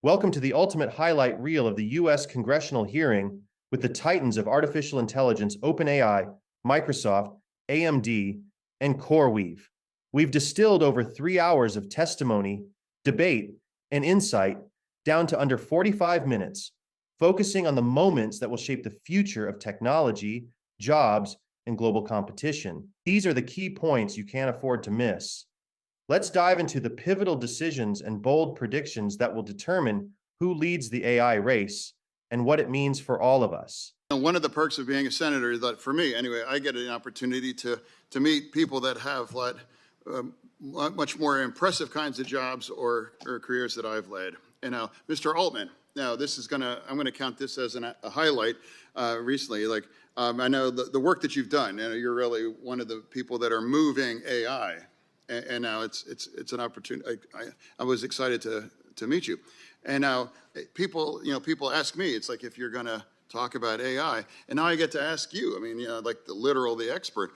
Welcome to the ultimate highlight reel of the U.S. congressional hearing with the titans of artificial intelligence, OpenAI, Microsoft, AMD, and CoreWeave. We've distilled over 3 hours of testimony, debate, and insight down to under 45 minutes, focusing on the moments that will shape the future of technology, jobs, and global competition. These are the key points you can't afford to miss. Let's dive into the pivotal decisions and bold predictions that will determine who leads the AI race and what it means for all of us. One of the perks of being a senator is that, for me anyway, I get an opportunity to meet people that have led much more impressive kinds of jobs or careers that I've led. And now, Mr. Altman, now this is I'm gonna count this as a highlight recently. I know the work that you've done, and you're really one of the people that are moving AI. And now it's an opportunity. I was excited to meet you. And now people ask me, it's like, if you're going to talk about AI, and now I get to ask you. I mean, like the expert.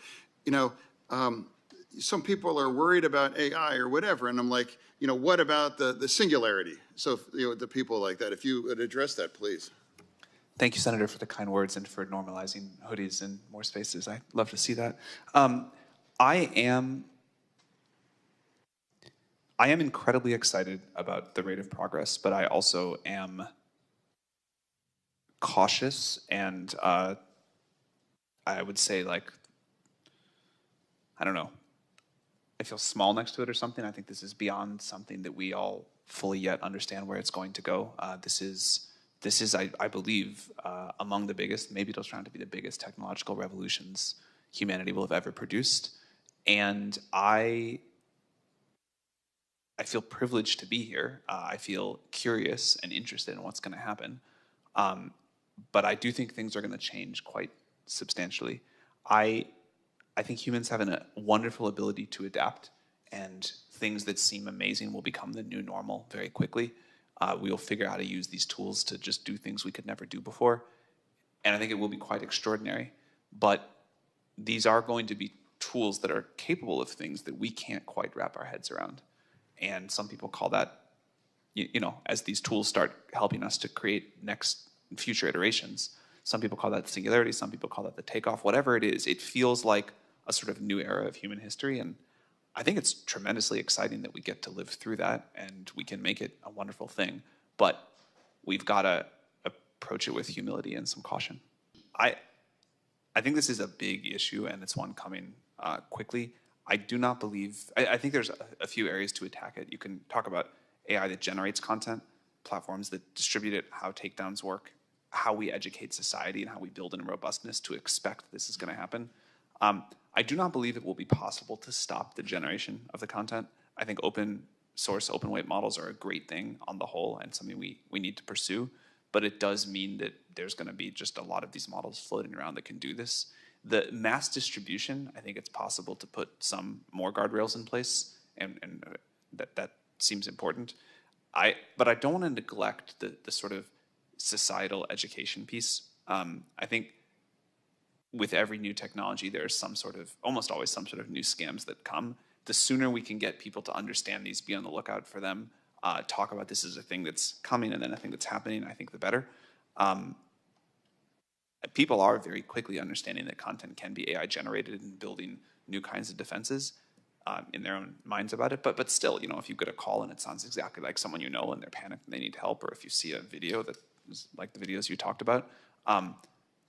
Some people are worried about AI or whatever, and I'm like, what about the singularity? So the people like that, if you would address that, please. Thank you, Senator, for the kind words and for normalizing hoodies in more spaces. I'd love to see that. I am incredibly excited about the rate of progress, but I also am cautious and I would say, I don't know, I feel small next to it or something. I think this is beyond something that we all fully yet understand where it's going to go. This is, I believe, among the biggest, maybe it'll turn out to be the biggest technological revolutions humanity will have ever produced. And I feel privileged to be here. I feel curious and interested in what's going to happen. But I do think things are going to change quite substantially. I think humans have a wonderful ability to adapt, and things that seem amazing will become the new normal very quickly. We will figure out how to use these tools to just do things we could never do before. And I think it will be quite extraordinary. But these are going to be tools that are capable of things that we can't quite wrap our heads around. And some people call that, as these tools start helping us to create future iterations, some people call that singularity, some people call that the takeoff, whatever it is, it feels like a sort of new era of human history. And I think it's tremendously exciting that we get to live through that and we can make it a wonderful thing. But we've got to approach it with humility and some caution. I think this is a big issue, and it's one coming quickly. I do not believe, I think there's a few areas to attack it. You can talk about AI that generates content, platforms that distribute it, how takedowns work, how we educate society, and how we build in robustness to expect this is going to happen. I do not believe it will be possible to stop the generation of the content. I think open source, open weight models are a great thing on the whole and something we need to pursue. But it does mean that there's going to be just a lot of these models floating around that can do this. The mass distribution, I think it's possible to put some more guardrails in place, and that seems important. But I don't want to neglect the sort of societal education piece. I think with every new technology, there's almost always some sort of new scams that come. The sooner we can get people to understand these, be on the lookout for them, talk about this as a thing that's coming and then a thing that's happening, I think the better. People are very quickly understanding that content can be AI generated and building new kinds of defenses in their own minds about it. But still, if you get a call and it sounds exactly like someone and they're panicked and they need help, or if you see a video that is like the videos you talked about,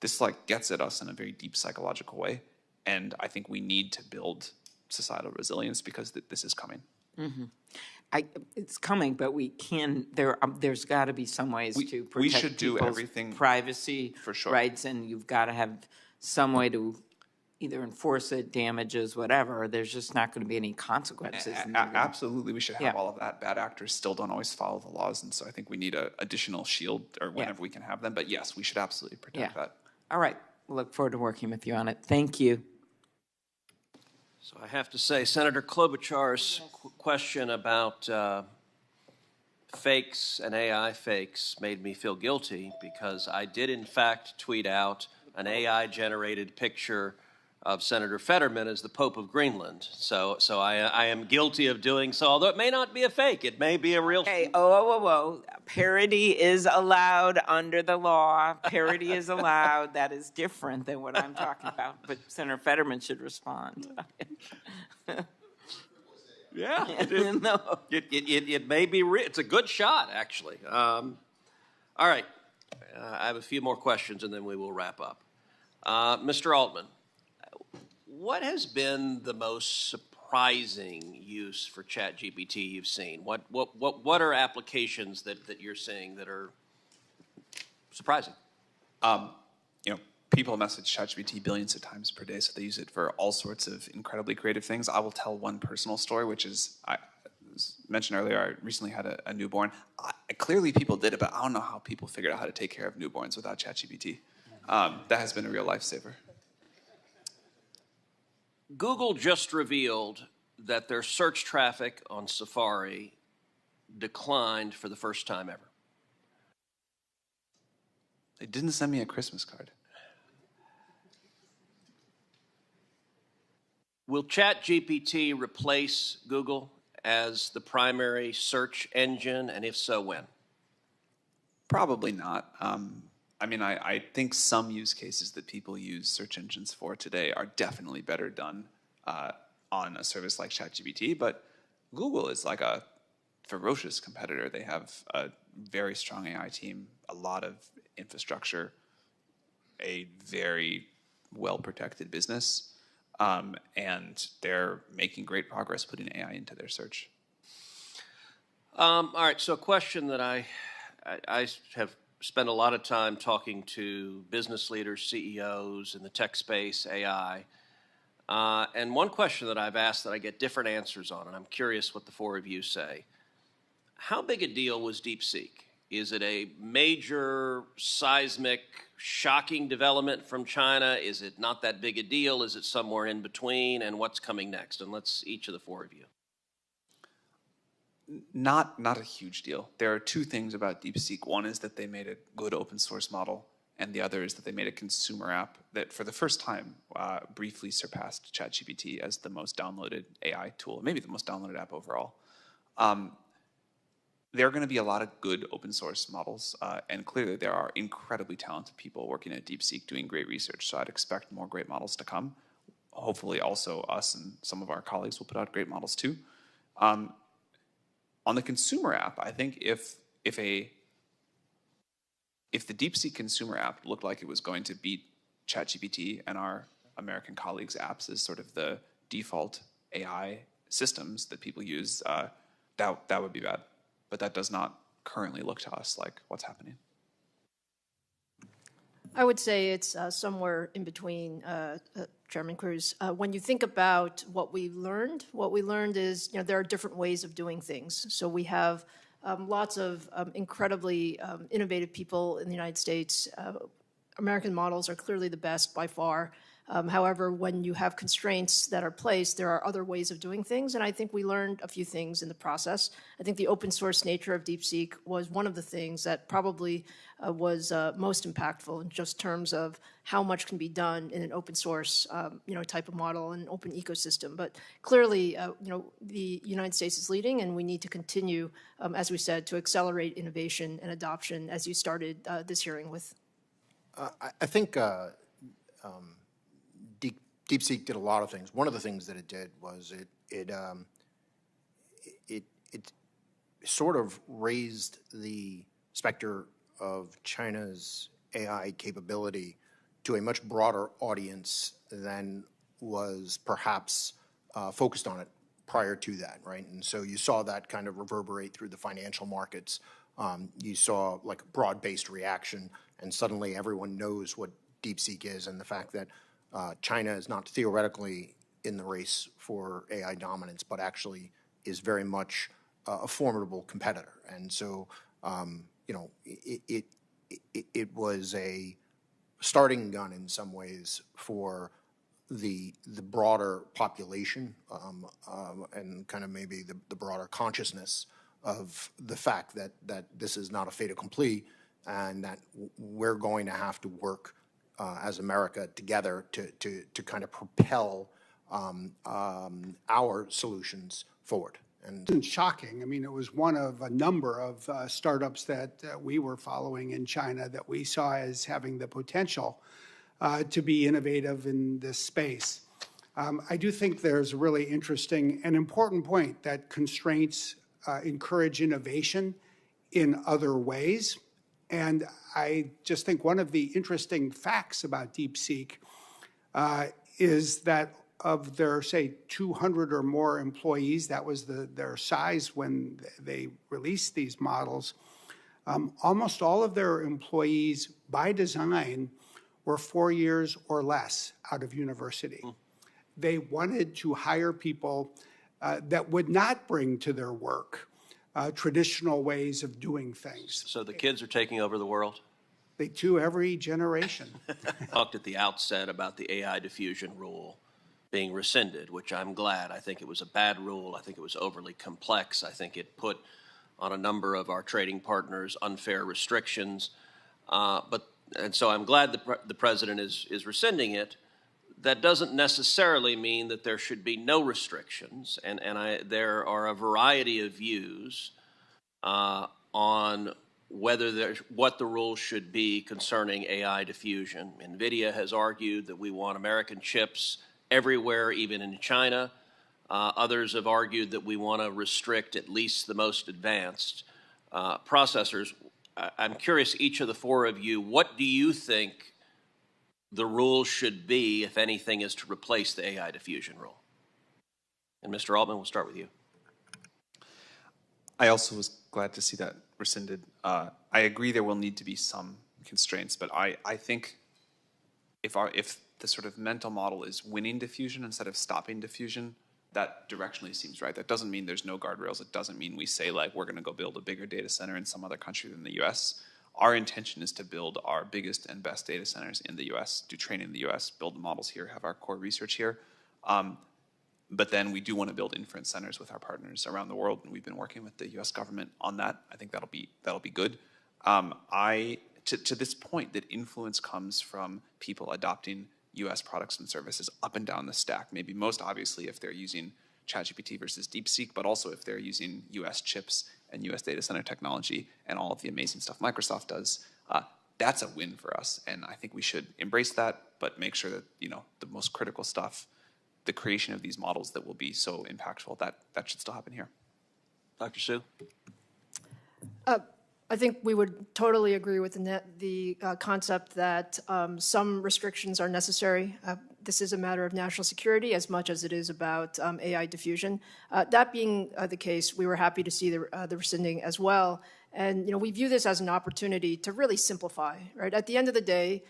this gets at us in a very deep psychological way. And I think we need to build societal resilience because this is coming. Mm-hmm. It's coming, but we can. There's got to be some ways to protect we should do people's everything privacy for sure. rights, and you've got to have some way to either enforce it, damages, whatever. There's just not going to be any consequences. Absolutely, we should have all of that. Bad actors still don't always follow the laws, and so I think we need an additional shield, or whenever we can have them. But yes, we should absolutely protect that. All right, we'll look forward to working with you on it. Thank you. So I have to say, Senator Klobuchar's question about fakes and AI fakes made me feel guilty, because I did in fact tweet out an AI-generated picture of Senator Fetterman as the Pope of Greenland. So I am guilty of doing so, although it may not be a fake. It may be a real. Hey, oh. Parody is allowed under the law. Parody is allowed. That is different than what I'm talking about. But Senator Fetterman should respond. Yeah, No. it may be real. It's a good shot, actually. All right. I have a few more questions, and then we will wrap up. Mr. Altman, what has been the most surprising use for ChatGPT you've seen? What are applications that you're seeing that are surprising? People message ChatGPT billions of times per day, so they use it for all sorts of incredibly creative things. I will tell one personal story, which is, I mentioned earlier, I recently had a newborn. Clearly people did it, but I don't know how people figured out how to take care of newborns without ChatGPT. That has been a real lifesaver. Google just revealed that their search traffic on Safari declined for the first time ever. They didn't send me a Christmas card. Will ChatGPT replace Google as the primary search engine, and if so, when? Probably not. I think some use cases that people use search engines for today are definitely better done on a service like ChatGPT, but Google is like a ferocious competitor. They have a very strong AI team, a lot of infrastructure, a very well-protected business, and they're making great progress putting AI into their search. All right, so a question that I have spent a lot of time talking to business leaders, CEOs in the tech space, AI, and one question that I've asked that I get different answers on, and I'm curious what the four of you say. How big a deal was DeepSeek? Is it a major, seismic, shocking development from China? Is it not that big a deal? Is it somewhere in between? And what's coming next? And let's, each of the four of you. Not a huge deal. There are two things about DeepSeek. One is that they made a good open source model, and the other is that they made a consumer app that, for the first time, briefly surpassed ChatGPT as the most downloaded AI tool, maybe the most downloaded app overall. There are going to be a lot of good open source models, and clearly there are incredibly talented people working at DeepSeek doing great research, so I'd expect more great models to come. Hopefully also us and some of our colleagues will put out great models too. On the consumer app, I think if the DeepSeek consumer app looked like it was going to beat ChatGPT and our American colleagues' apps as sort of the default AI systems that people use, that would be bad. But that does not currently look to us like what's happening. I would say it's somewhere in between, Chairman Cruz. When you think about what we learned is, there are different ways of doing things. So we have lots of incredibly innovative people in the United States. American models are clearly the best by far. However, when you have constraints that are placed, there are other ways of doing things, and I think we learned a few things in the process. I think the open source nature of DeepSeek was one of the things that probably was most impactful in just terms of how much can be done in an open source, type of model and open ecosystem. But clearly, the United States is leading, and we need to continue, as we said, to accelerate innovation and adoption, as you started this hearing with. I think DeepSeek did a lot of things. One of the things that it did was it sort of raised the specter of China's AI capability to a much broader audience than was perhaps focused on it prior to that, right? And so you saw that kind of reverberate through the financial markets. You saw like a broad-based reaction, and suddenly everyone knows what DeepSeek is, and the fact that China is not theoretically in the race for AI dominance, but actually is very much a formidable competitor. And so, it was a starting gun in some ways for the broader population and kind of maybe the broader consciousness of the fact that this is not a fait accompli, and that we're going to have to work as America together to kind of propel our solutions forward. And shocking. I mean, it was one of a number of startups that we were following in China that we saw as having the potential to be innovative in this space. I do think there's a really interesting and important point that constraints encourage innovation in other ways. And I just think one of the interesting facts about DeepSeek is that of their, say, 200 or more employees, that was their size when they released these models, almost all of their employees, by design, were 4 years or less out of university. They wanted to hire people that would not bring to their work traditional ways of doing things. So the kids are taking over the world? They do, every generation. Talked at the outset about the AI diffusion rule being rescinded, which I'm glad. I think it was a bad rule. I think it was overly complex. I think it put on a number of our trading partners unfair restrictions. And so I'm glad the president is rescinding it. That doesn't necessarily mean that there should be no restrictions. And there are a variety of views on what the rules should be concerning AI diffusion. NVIDIA has argued that we want American chips everywhere, even in China. Others have argued that we want to restrict at least the most advanced processors. I'm curious, each of the four of you, what do you think the rule should be, if anything, is to replace the AI diffusion rule? And Mr. Altman, we'll start with you. I also was glad to see that rescinded. I agree there will need to be some constraints, but I think if the sort of mental model is winning diffusion instead of stopping diffusion, that directionally seems right. That doesn't mean there's no guardrails. It doesn't mean we say, like, we're going to go build a bigger data center in some other country than the U.S. Our intention is to build our biggest and best data centers in the U.S., do training in the U.S., build the models here, have our core research here. But then we do want to build inference centers with our partners around the world, and we've been working with the U.S. government on that. I think that'll be good. To this point, that influence comes from people adopting U.S. products and services up and down the stack, maybe most obviously if they're using ChatGPT versus DeepSeek, but also if they're using U.S. chips and U.S. data center technology and all of the amazing stuff Microsoft does. That's a win for us, and I think we should embrace that, but make sure that, the most critical stuff, the creation of these models that will be so impactful, that should still happen here. Dr. Su? I think we would totally agree with the concept that some restrictions are necessary. This is a matter of national security as much as it is about AI diffusion. That being the case, we were happy to see the rescinding as well. And we view this as an opportunity to really simplify. Right at the end of the day,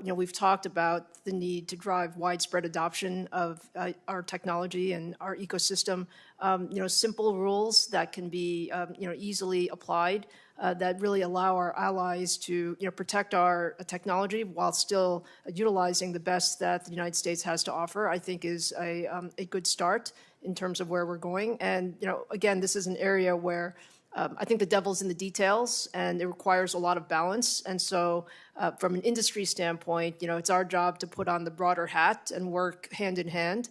we've talked about the need to drive widespread adoption of our technology and our ecosystem. Simple rules that can be easily applied. That really allow our allies to protect our technology while still utilizing the best that the United States has to offer, I think is a good start in terms of where we're going. And again, this is an area where I think the devil's in the details, and it requires a lot of balance. And so from an industry standpoint, it's our job to put on the broader hat and work hand in hand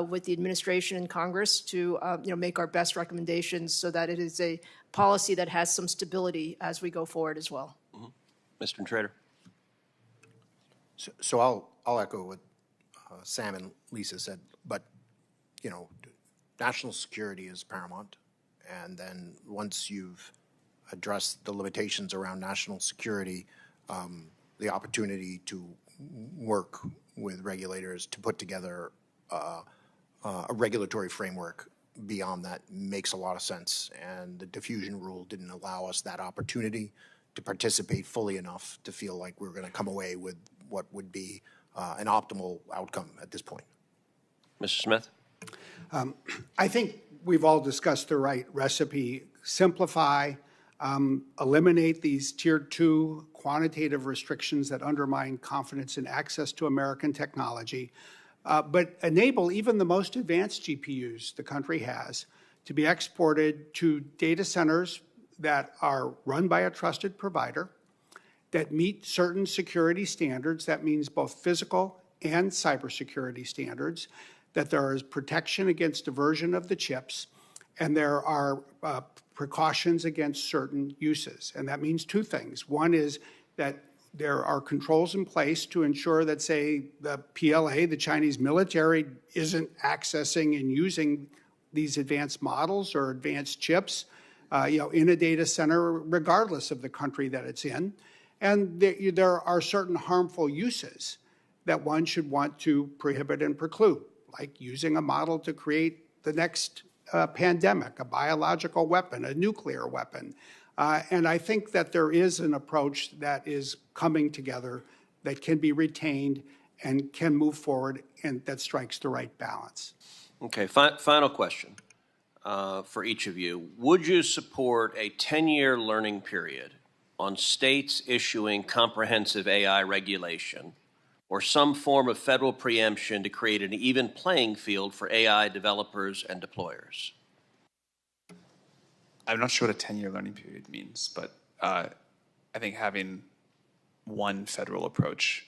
with the administration and Congress to make our best recommendations so that it is a policy that has some stability as we go forward as well. Mm-hmm. Mr. Trader. So I'll echo what Sam and Lisa said, but national security is paramount. And then once you've addressed the limitations around national security, the opportunity to work with regulators to put together a regulatory framework beyond that makes a lot of sense. And the diffusion rule didn't allow us that opportunity to participate fully enough to feel like we were going to come away with what would be an optimal outcome at this point. Mr. Smith? I think we've all discussed the right recipe. Simplify, eliminate these tier 2 quantitative restrictions that undermine confidence in access to American technology, but enable even the most advanced GPUs the country has to be exported to data centers that are run by a trusted provider that meet certain security standards. That means both physical and cybersecurity standards, that there is protection against diversion of the chips, and there are precautions against certain uses. And that means two things. One is that there are controls in place to ensure that, say, the PLA, the Chinese military, isn't accessing and using these advanced models or advanced chips, in a data center, regardless of the country that it's in. And there are certain harmful uses that one should want to prohibit and preclude, like using a model to create the next pandemic, a biological weapon, a nuclear weapon. And I think that there is an approach that is coming together that can be retained and can move forward and that strikes the right balance. Okay, final question for each of you. Would you support a 10-year learning period on states issuing comprehensive AI regulation or some form of federal preemption to create an even playing field for AI developers and deployers? I'm not sure what a 10-year learning period means, but I think having one federal approach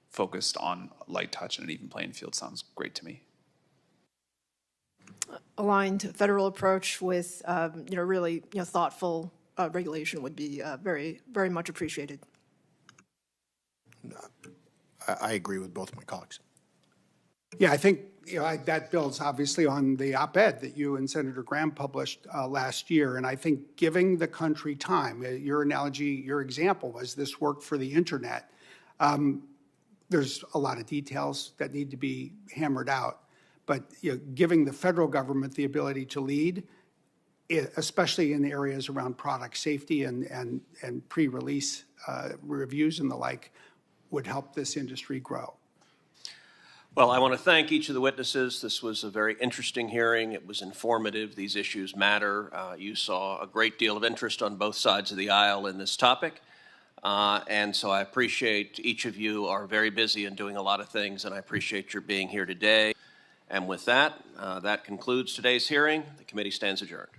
focused on light touch and an even playing field sounds great to me. Aligned federal approach with, really, thoughtful regulation would be very, very much appreciated. I agree with both my colleagues. Yeah, I think that builds obviously on the op-ed that you and Senator Graham published last year. And I think giving the country time, your analogy, your example was this work for the internet. There's a lot of details that need to be hammered out. But giving the federal government the ability to lead, especially in areas around product safety and pre-release reviews and the like, would help this industry grow. Well, I want to thank each of the witnesses. This was a very interesting hearing. It was informative. These issues matter. You saw a great deal of interest on both sides of the aisle in this topic. And so I appreciate each of you are very busy and doing a lot of things, and I appreciate your being here today. And with that, that concludes today's hearing. The committee stands adjourned.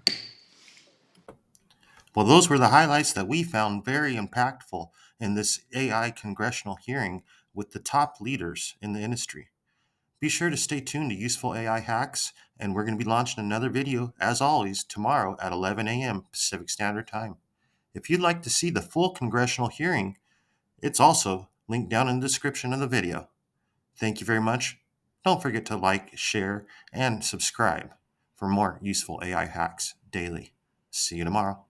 Well, those were the highlights that we found very impactful in this AI congressional hearing with the top leaders in the industry. Be sure to stay tuned to Useful AI Hacks, and we're going to be launching another video, as always, tomorrow at 11 a.m. Pacific Standard Time. If you'd like to see the full congressional hearing, it's also linked down in the description of the video. Thank you very much. Don't forget to like, share, and subscribe for more Useful AI Hacks daily. See you tomorrow.